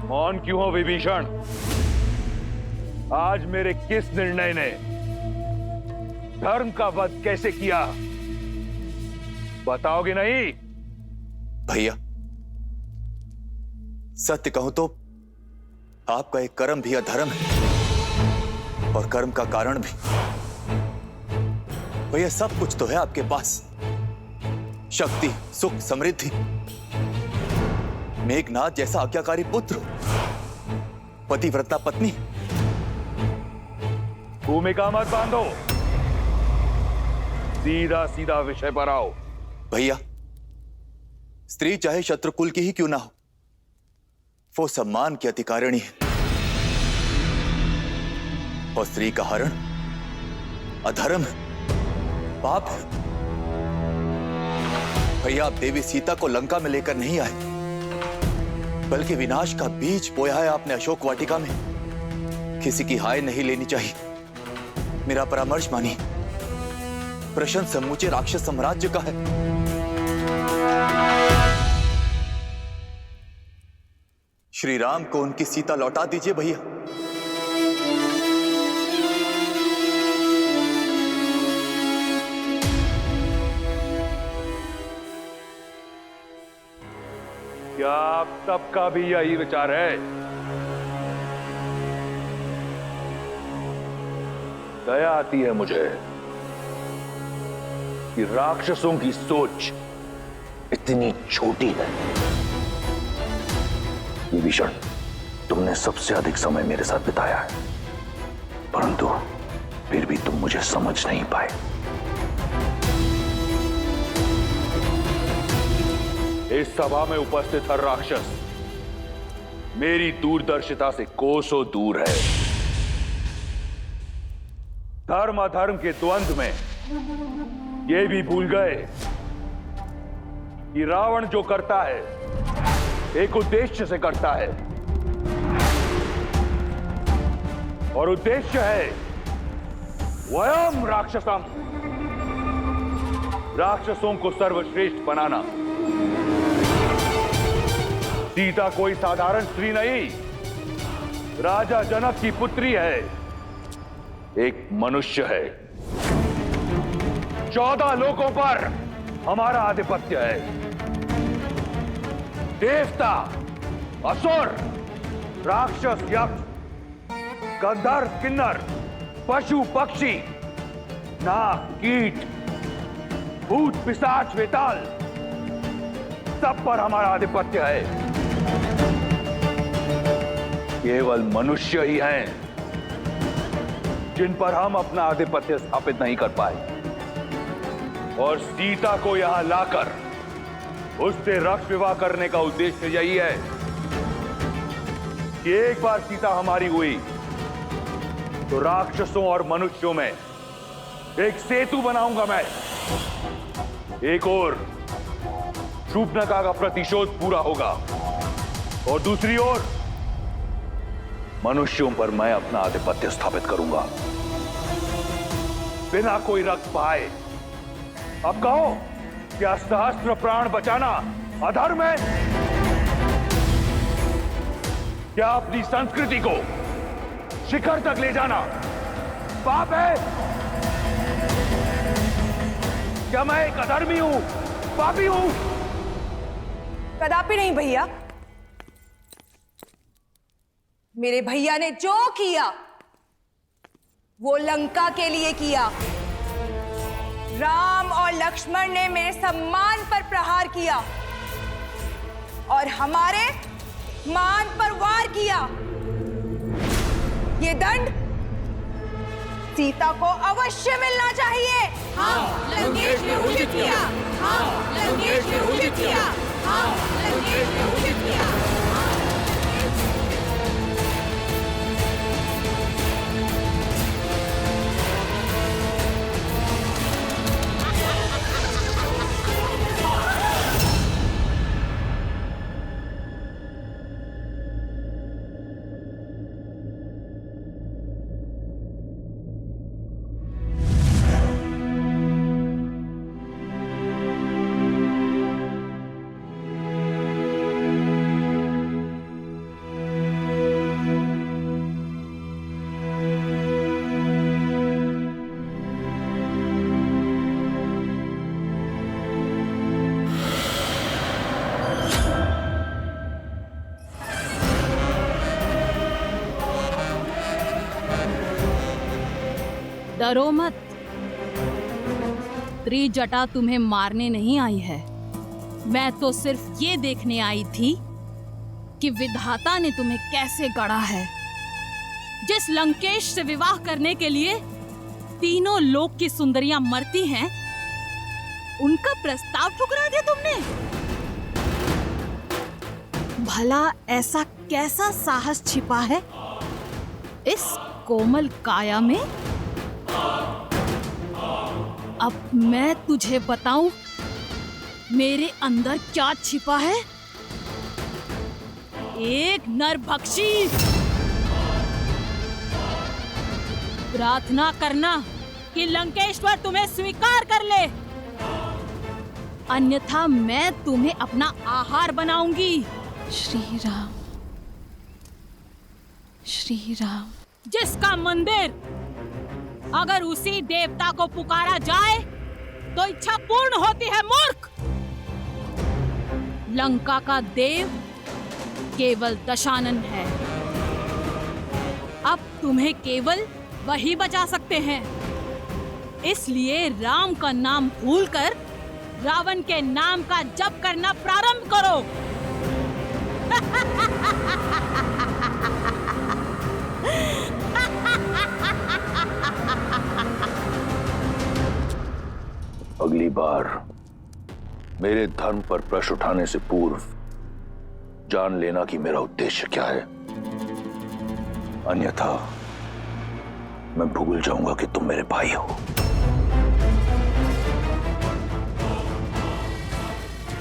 मौन क्यों हो विभीषण? आज मेरे किस निर्णय ने धर्म का वध कैसे किया, बताओगे नहीं? भैया, सत्य कहूं तो आपका एक कर्म भी अधर्म है और कर्म का कारण भी। भैया, सब कुछ तो है आपके पास, शक्ति, सुख, समृद्धि, मेघनाथ जैसा आज्ञाकारी पुत्र, पतिव्रता पत्नी। भूमिका मत बांधो, सीधा सीधा विषय पर आओ। भैया, स्त्री चाहे शत्रुकुल की ही क्यों ना हो, वो सम्मान की अधिकारिणी है और स्त्री का हरण अधर्म है, पाप है। भैया, आप देवी सीता को लंका में लेकर नहीं आए, बल्कि विनाश का बीज बोया है आपने अशोक वाटिका में। किसी की हाय नहीं लेनी चाहिए, मेरा परामर्श मानिए। प्रश्न समूचे राक्षस साम्राज्य का है। श्री राम को उनकी सीता लौटा दीजिए भैया। क्या आप सबका भी यही विचार है? दया आती है मुझे कि राक्षसों की सोच इतनी छोटी है। विभीषण, तुमने सबसे अधिक समय मेरे साथ बिताया है, परंतु फिर भी तुम मुझे समझ नहीं पाए। इस सभा में उपस्थित हर राक्षस मेरी दूरदर्शिता से कोसों दूर है। धर्म अधर्म के द्वंद्व में ये भी भूल गए कि रावण जो करता है एक उद्देश्य से करता है, और उद्देश्य है वयम राक्षसम, राक्षसों को सर्वश्रेष्ठ बनाना। सीता कोई साधारण स्त्री नहीं, राजा जनक की पुत्री है, एक मनुष्य है। 14 लोकों पर हमारा आधिपत्य है। देवता, असुर, राक्षस, यक्ष, गंधर्व, किन्नर, पशु, पक्षी, नाग, कीट, भूत, पिशाच, वेताल, सब पर हमारा आधिपत्य है। केवल मनुष्य ही हैं जिन पर हम अपना आधिपत्य स्थापित नहीं कर पाए, और सीता को यहां लाकर उससे रक्त विवाह करने का उद्देश्य यही है कि एक बार सीता हमारी हुई तो राक्षसों और मनुष्यों में एक सेतु बनाऊंगा मैं। एक ओर शूर्पणखा का प्रतिशोध पूरा होगा और दूसरी ओर मनुष्यों पर मैं अपना आधिपत्य स्थापित करूंगा, बिना कोई रक्त बहाए। अब कहो, क्या सहस्त्र प्राण बचाना अधर्म है? क्या अपनी संस्कृति को शिखर तक ले जाना पाप है? क्या मैं एक अधर्मी हूं, पापी हूं? कदापि नहीं भैया। मेरे भैया ने जो किया वो लंका के लिए किया। राम और लक्ष्मण ने मेरे सम्मान पर प्रहार किया और हमारे मान पर वार किया। ये दंड सीता को अवश्य मिलना चाहिए। हाँ, लंकेश ने उचित किया। हाँ, लंकेश ने उचित किया। हाँ, लंकेश ने उचित किया। डरो मत, त्रिजटा तुम्हें मारने नहीं आई है। मैं तो सिर्फ ये देखने आई थी कि विधाता ने तुम्हें कैसे गढ़ा है। जिस लंकेश से विवाह करने के लिए तीनों लोक की सुंदरियां मरती हैं, उनका प्रस्ताव ठुकरा दिया तुमने। भला ऐसा कैसा साहस छिपा है इस कोमल काया में? अब मैं तुझे बताऊं मेरे अंदर क्या छिपा है। एक नरभक्षी। प्रार्थना करना कि लंकेश्वर तुम्हें स्वीकार कर ले, अन्यथा मैं तुम्हें अपना आहार बनाऊंगी। श्री राम, श्री राम। जिसका मंदिर अगर उसी देवता को पुकारा जाए तो इच्छा पूर्ण होती है, मूर्ख। लंका का देव केवल दशानन है। अब तुम्हें केवल वही बचा सकते हैं। इसलिए राम का नाम भूलकर रावण के नाम का जप करना प्रारंभ करो। अगली बार मेरे धर्म पर प्रश्न उठाने से पूर्व जान लेना कि मेरा उद्देश्य क्या है, अन्यथा मैं भूल जाऊंगा कि तुम मेरे भाई हो।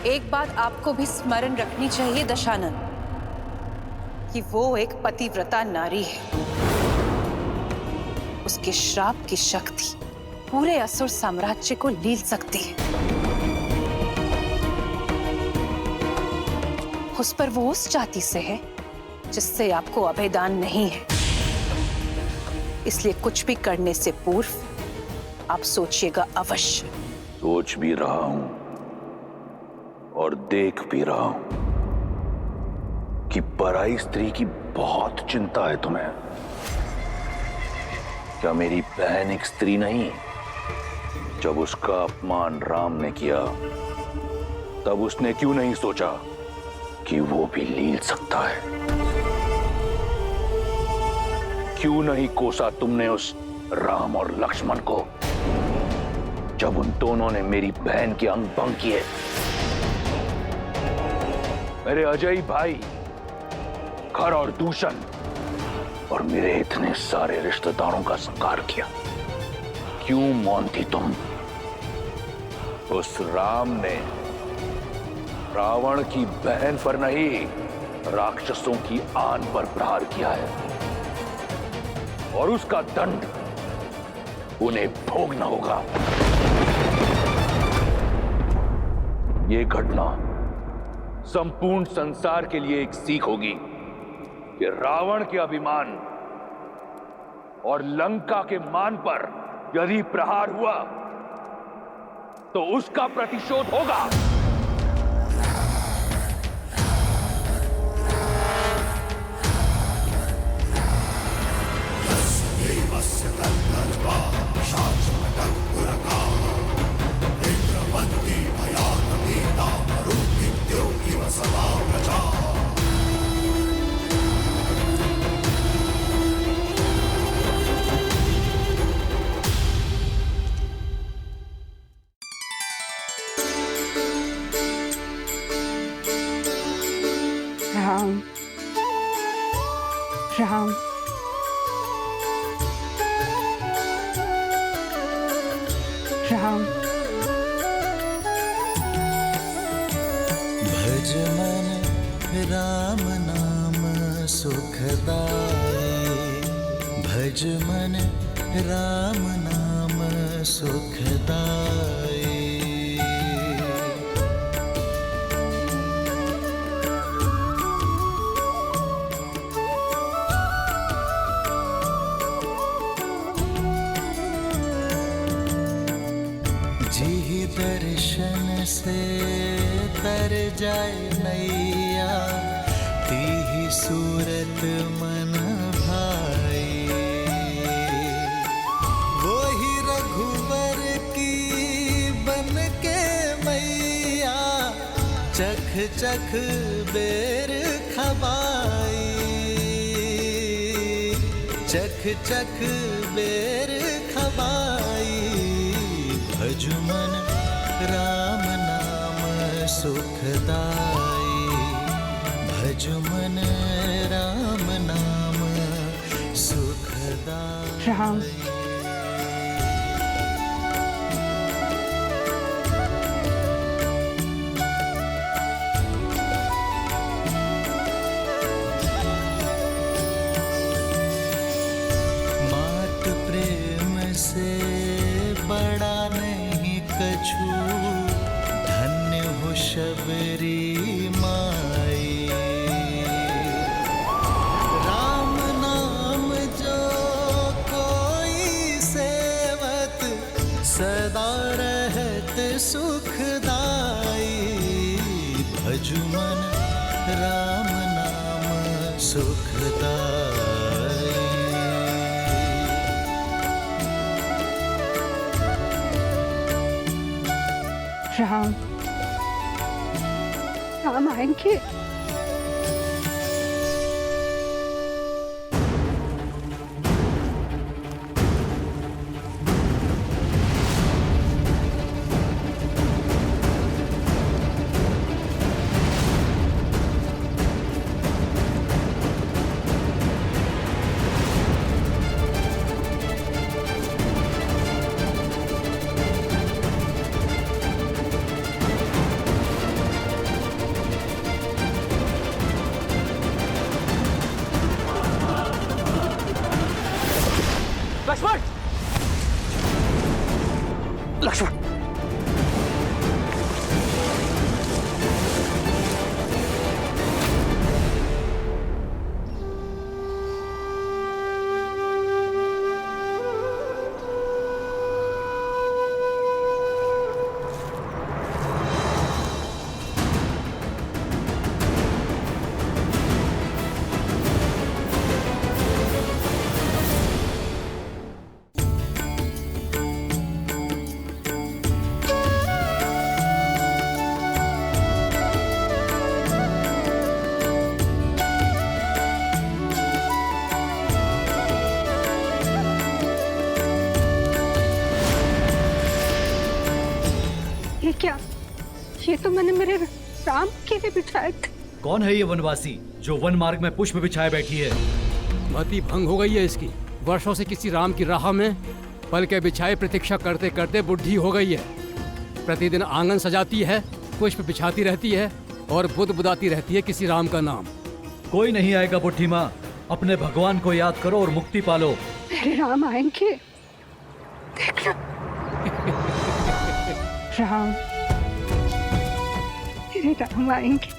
एक बात आपको भी स्मरण रखनी चाहिए दशानन, कि वो एक पतिव्रता नारी है। उसके श्राप की शक्ति पूरे असुर साम्राज्य को लील सकती है। उस पर वो उस जाति से है जिससे आपको अभेदान नहीं है। इसलिए कुछ भी करने से पूर्व आप सोचिएगा अवश्य। सोच भी रहा हूं और देख भी रहा हूं कि पराई स्त्री की बहुत चिंता है तुम्हें। क्या मेरी बहन एक स्त्री नहीं? जब उसका अपमान राम ने किया तब उसने क्यों नहीं सोचा कि वो भी लील सकता है? क्यों नहीं कोसा तुमने उस राम और लक्ष्मण को जब उन दोनों ने मेरी बहन के अंग भंग किए? मेरे अजय भाई खर और दूषण और मेरे इतने सारे रिश्तेदारों का संहार किया। क्यों मौन थी तुम? उस राम ने रावण की बहन पर नहीं, राक्षसों की आन पर प्रहार किया है और उसका दंड उन्हें भोगना होगा। यह घटना संपूर्ण संसार के लिए एक सीख होगी कि रावण के अभिमान और लंका के मान पर यदि प्रहार हुआ तो उसका प्रतिशोध होगा। राम, राम, राम। भज मन राम नाम सुखदाई, भज मन राम नाम सुखदाई। जी दर्शन से तर जाए नैया, तीही सूरत मन भाई। वो चख बेर खबाई, चख चख बेर खबाई, भजुमन राम नाम सुखदाई, भजुमन राम नाम सुखदाई। राम से बड़ा नहीं कछु, धन्य हो शबरी माई, राम नाम जो कोई सेवत, सदा रहत सुखदाई, भजुमन राम नाम सुखदाई। राम राम आएंगे। लक्ष्मण, लक्ष्मण, ये क्या? ये तो मैंने मेरे राम के लिए बिछाए थे। कौन है ये वनवासी जो वन मार्ग में पुष्प बिछाए बैठी है? मति भंग हो गई है इसकी। वर्षों से किसी राम की राह में पल के बिछाए प्रतीक्षा करते करते बुढ़ी हो गई है। प्रतिदिन आंगन सजाती है, पुष्प बिछाती रहती है और बुद बुदाती रहती है किसी राम का नाम। कोई नहीं आएगा बुढ़ी माँ, अपने भगवान को याद करो और मुक्ति पालो। मेरे राम आएंगे, देखना। राम, मेरे राम आएंगे।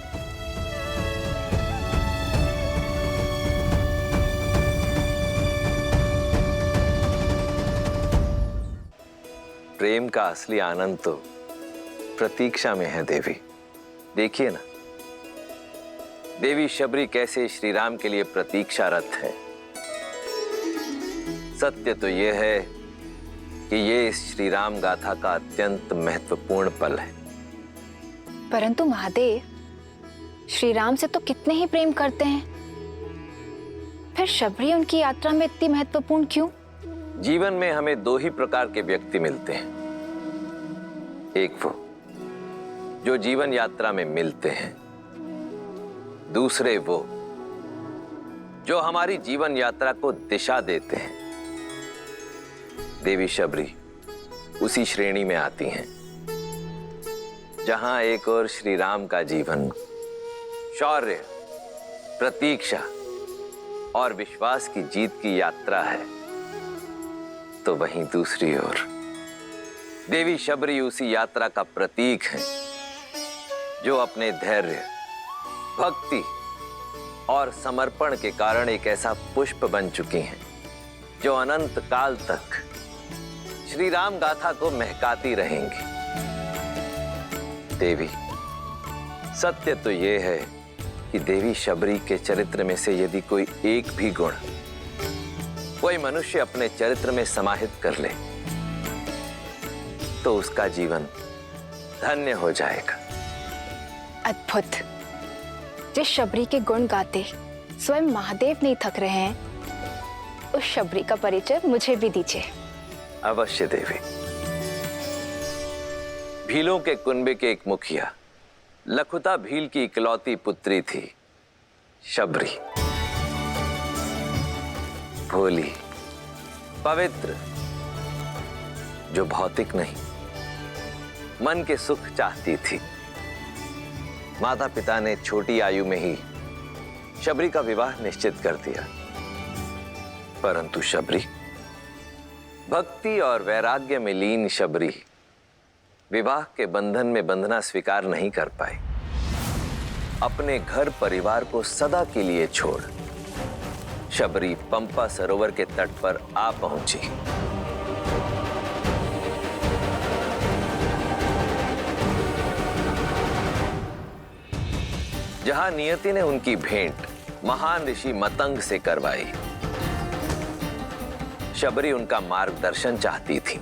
प्रेम का असली आनंद तो प्रतीक्षा में है देवी। देखिए ना, देवी शबरी कैसे श्री राम के लिए प्रतीक्षारत है। सत्य तो यह है कि ये इस श्री राम गाथा का अत्यंत महत्वपूर्ण पल है। परंतु महादेव, श्री राम से तो कितने ही प्रेम करते हैं, फिर शबरी उनकी यात्रा में इतनी महत्वपूर्ण क्यों? जीवन में हमें दो ही प्रकार के व्यक्ति मिलते हैं। एक वो जो जीवन यात्रा में मिलते हैं, दूसरे वो जो हमारी जीवन यात्रा को दिशा देते हैं। देवी शबरी उसी श्रेणी में आती हैं, जहां एक और श्री राम का जीवन शौर्य, प्रतीक्षा और विश्वास की जीत की यात्रा है, तो वहीं दूसरी ओर देवी शबरी उसी यात्रा का प्रतीक है जो अपने धैर्य, भक्ति और समर्पण के कारण एक ऐसा पुष्प बन चुकी हैं जो अनंत काल तक श्री राम गाथा को महकाती रहेंगी। देवी, सत्य तो यह है कि देवी शबरी के चरित्र में से यदि कोई एक भी गुण कोई मनुष्य अपने चरित्र में समाहित कर ले तो उसका जीवन धन्य हो जाएगा। अद्भुत। जिस शबरी के गुण गाते स्वयं महादेव नहीं थक रहे हैं, उस शबरी का परिचय मुझे भी दीजिए। अवश्य देवी। भीलों के कुनबे के एक मुखिया लखुता भील की इकलौती पुत्री थी शबरी। भोली, पवित्र, जो भौतिक नहीं मन के सुख चाहती थी। माता पिता ने छोटी आयु में ही शबरी का विवाह निश्चित कर दिया, परंतु शबरी, भक्ति और वैराग्य में लीन शबरी विवाह के बंधन में बंधना स्वीकार नहीं कर पाई। अपने घर परिवार को सदा के लिए छोड़ शबरी पंपा सरोवर के तट पर आ पहुंची। जहां नियति ने उनकी भेंट महान ऋषि मतंग से करवाई, शबरी उनका मार्गदर्शन चाहती थी।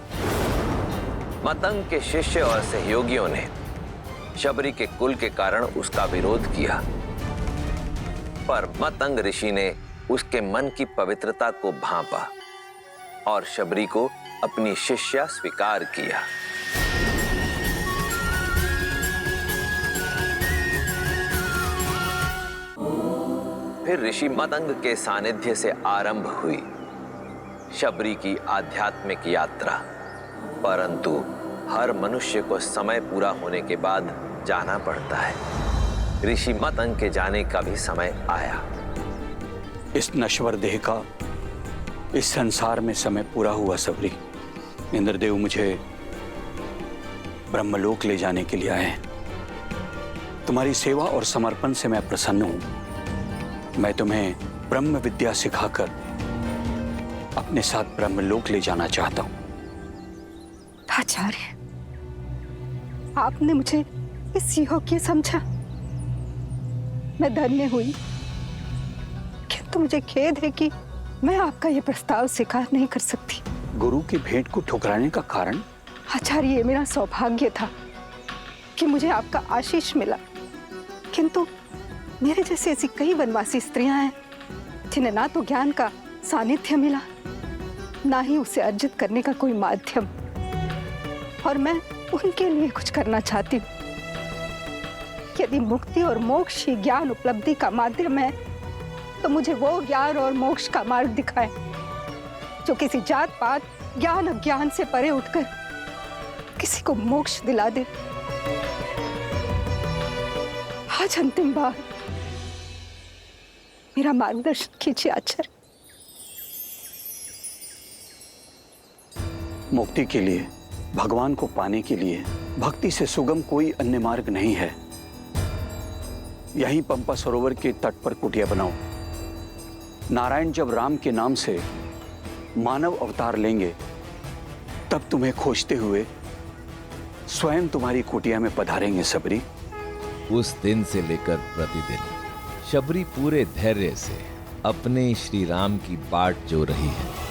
मतंग के शिष्य और सहयोगियों ने शबरी के कुल के कारण उसका विरोध किया, पर मतंग ऋषि ने उसके मन की पवित्रता को भांपा और शबरी को अपनी शिष्या स्वीकार किया। फिर ऋषि मतंग के सानिध्य से आरंभ हुई शबरी की आध्यात्मिक यात्रा। परंतु हर मनुष्य को समय पूरा होने के बाद जाना पड़ता है। ऋषि मतंग के जाने का भी समय आया। इस नश्वर देह का इस संसार में समय पूरा हुआ शबरी। इंद्रदेव मुझे ब्रह्मलोक ले जाने के लिए आए हैं। तुम्हारी सेवा और समर्पण से मैं प्रसन्न हूं। मैं तुम्हें ब्रह्म विद्या सिखाकर अपने साथ ब्रह्मलोक ले जाना चाहता हूं। आचार्य, आपने मुझे इस योग्य समझा। मैं धन्य हुई, किंतु मुझे खेद है कि मैं आपका ये प्रस्ताव स्वीकार नहीं कर सकती। गुरु की भेंट को ठुकराने का कारण? आचार्य, ये मेरा सौभाग्य था कि मुझे आपका आशीष मिला, किंतु मेरे जैसी ऐसी कई वनवासी स्त्रियां हैं जिन्हें ना तो ज्ञान का सानिध्य मिला, ना ही उसे अर्जित करने का कोई माध्यम, और मैं उनके लिए कुछ करना चाहती हूँ। यदि मुक्ति और मोक्ष ही ज्ञान उपलब्धि का माध्यम है, तो मुझे वो ज्ञान और मोक्ष का मार्ग दिखाए जो किसी जात पात, ज्ञान अज्ञान से परे उठकर किसी को मोक्ष दिला दे। आज अंतिम बार मेरा मार्गदर्शन कीजिए आचार्य। मुक्ति के लिए, भगवान को पाने के लिए भक्ति से सुगम कोई अन्य मार्ग नहीं है। यहीं पंपा सरोवर के तट पर कुटिया बनाओ। नारायण जब राम के नाम से मानव अवतार लेंगे, तब तुम्हें खोजते हुए स्वयं तुम्हारी कुटिया में पधारेंगे शबरी। उस दिन से लेकर प्रतिदिन शबरी पूरे धैर्य से अपने श्री राम की बाट जो रही है।